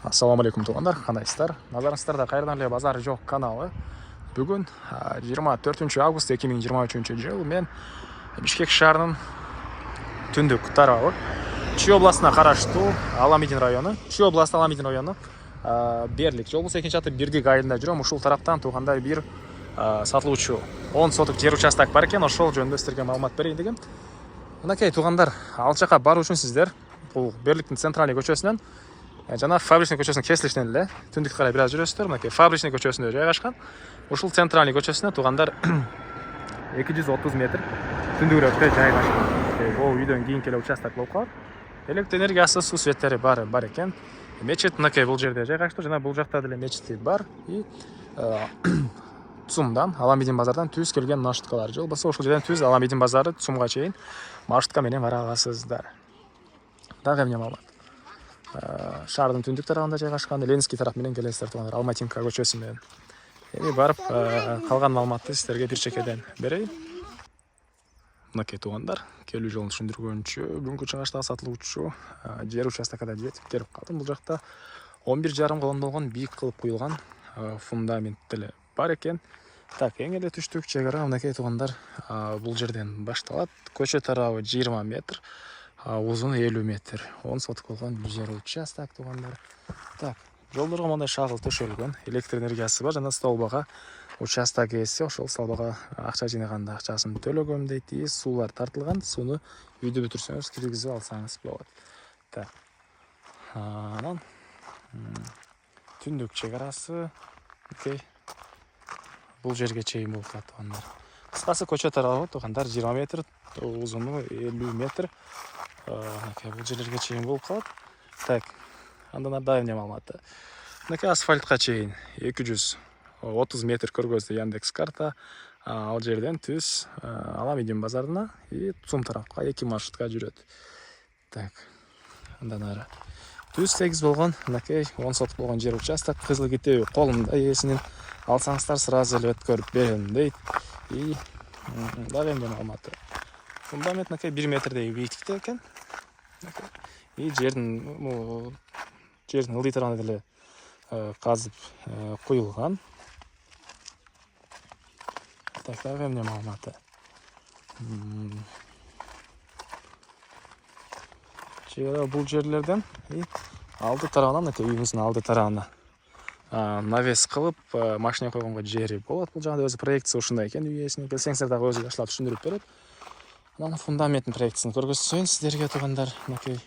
Ассаламу алейкум туғандар, қандайсыздар? Назарыңыздарда қайырдан эле базар жоқ каналы. Бүгін 24 август 2023 жыл мен Бишкек шаарынын түндүк тарабы Чүй областына караштуу Аламидин району, Чүй областы Аламидин району Берлик жол болсо экинчи аты Бирдик айылында жүрөм. Ушул тараптан туғандар бир сатылуучу 10 соток жер участок бар экен, ошол жөнүндө сиздерге маалымат берейин дегем. Мынакей туғандар, ал жака баруу үчүн сиздер бул Берликтин центральный көчөсүнөн жана Фабричный көчөсүнүн кесилишинен эле түндүккө карай бир аз жүрөсүздөр. Мынакей Фабричный көчөсүндө жайгашкан. Ушул центральный көчөсүнө туғандар 230 метр түндүгүрөөктө жайгашкан. Бул үйдөн кийинки эле участок болуп калат. Электр энергиясы, суу светтери бар экен. Мечит мынакей бул жерде жайгаштуу жана бул жакта деле мечити бар. И ЦУМдан, Аламидин базардан түз келген маршруткалар жол болсо ошол жерден түз Аламидин базары ЦУМга чейин маршрутка менен бара аласыздар. Дагы эмне маалымат? Шаардын түндүк тарабында жайгашкан, Ленинский тарап менен келесиздер тугандар, Алматинка көчөсү менен. Эми барып калган маалыматты сиздерге бир чекеден берейин. Мынакей тугандар, келүү жолун түшүндүргөнчө бүгүнкү чыгыштагы сатылуучу жер участоккада жетип келип калдым. Бул жакта 11,5 колон болгон бийик кылып куюлган фундамент деле бар экен. Так, эң эле түштүк чегара мынакей тугандар, бул жерден башталат. Көчө тарабы 20 метр, узуну 50 метр. 10 соток болгон жер участок тугандар. Так, жолдорго мындай шагыл төшөлгөн, электр энергиясы бар жана столбага участок ээси ошол столбага акча жыйнаганда акчасын төлөгөм дейт. И суулар тартылган, сууну үйдө бүтүрсөңүз киргизип алсаңыз болот. Так. Анан түндүк чегарасы окей. Бул жерге чейин болуп калат тугандар. Кыскасы көчө тарабы тугандар 20 метр, узуну 50 метр. Бул жерлерге чейин болуп калат. Так. Андан ары эмне маалыматы? Мынакей асфальтка чейин 230 метр көргөздү Яндекс карта. Ал жерден түз Аламидин базарына и ЦУМ тарапка 2 маршрутка жүрөт. Так. Андан ары түз 8 болгон мынакей 10 соток болгон жер участок, кызыл китеби колумда ээсинин, алсаңыздар сразу эле өткөрүп берем дейт. И дагы эмне маалыматы? Фундамент мынакей 1 метрдей бийиктикте экен. И жердин ылдый тарабына деле казып куюлган. Так, дагы эмне маалыматы? Чегара бул жерлерден и алды тарабынан, үйүбүздүн алды тарабына навес кылып машина койгонго жери болот. Бул жагында өзү проекция ушундай экен, үй ээсинин. Келсеңиздер дагы өзү жакшылап түшүндүрүп берет. Анан фундаменттин проекциясын көргөзсөйүн сиздерге тугандар. Мынакей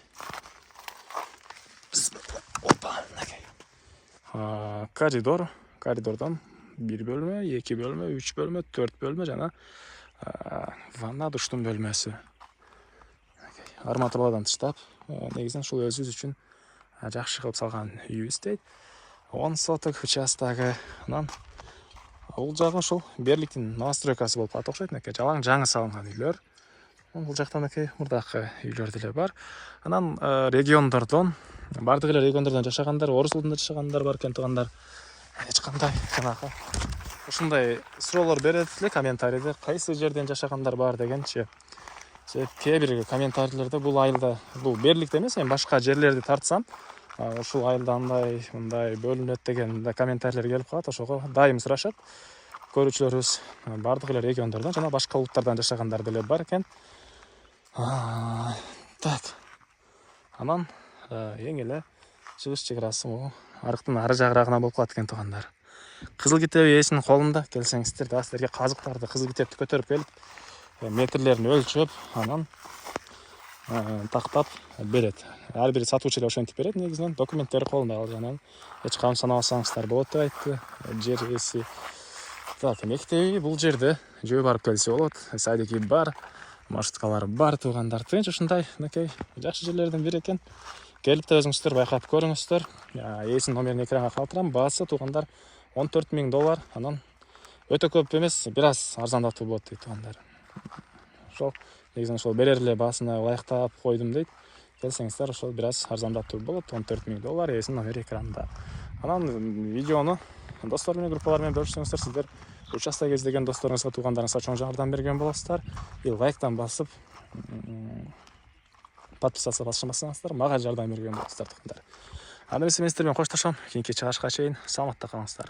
коридордон 1 бөлмө, 2 бөлмө, 3 бөлмө, 4 бөлмө жана ванна душтун бөлмөсү. Арматурадан тыштап, негизинен ушул өзүбүз үчүн жакшы кылып салган үйүбүз дейт. 10 соток участогу. Анан бул жагы ушул Берликтин новостройкасы болуп калат окшойт. Мынакей жалаң жаңы салынган үйлөр. Бул жакта мынакей мурдакы үйлөр деле бар. Анан региондордон, бардык эле региондордон жашагандар, Орус улутунда жашагандар бар экен тугандар. Эч кандай жанагы ушундай суроолор берет эле комментарийде, кайсы жерден жашагандар бар дегенчи. Кээ бир комментарийлерде бул айылда, бул Берликте эмес, мен башка жерлерди тартсам, ушул айылда андай, мындай бөлүнөт деген комментарийлер келип калат. Ошого дайым сурашат. Көрүүчүлөрүбүз бардык эле региондордон жана башка улуттардан жашагандар деле бар экен. Так. Анан эң эле чыгыш чегарасы могу арыктын ары жагырагына болуп калат экен тугандар. Кызыл китеби ээсинин колунда. Келсеңиздер дагы силерге казыктарды, кызыл китепти көтөрүп келип, метрлерин өлчөп, анан тактап берет. Ар бир сатуучу эле ошентип берет. Негизинен документтери колунда алган. Эч кам санабасаңыздар болот деп айтты жер ээси. Так, мектеби бул жерде жөө барып келсе болот. Садики бар, маршруткалар бар тугандар. Тынч ушундай мынакей жакшы жерлердин бири экен. Келип да өзүңүздөр байкап көрүңүздөр. Ээсинин номерин экранга калтырам. Баасы тугандар $14,000. Анан өтө көп эмес, бир аз арзандатуу болот дейт тугандар. Ошол негизинен ошол берер эле баасына ылайыктап койдум дейт. Келсеңиздер ошол бир аз арзандатуу болот. $14,000, ээсинин номери экранда. Анан видеону достор менен, группалар менен бөлүшсөңүздөр, сиздер участок издеген досторуңузга, туугандарыңызга чоң жардам берген болосуздар. И лайктан басып подписаться басышмасаңыздар, мага жардам берген болосуздар тугандар. анда эмесе мен сиздер менен коштошом. Кийинки чыгышка чейин саламатта калыңыздар.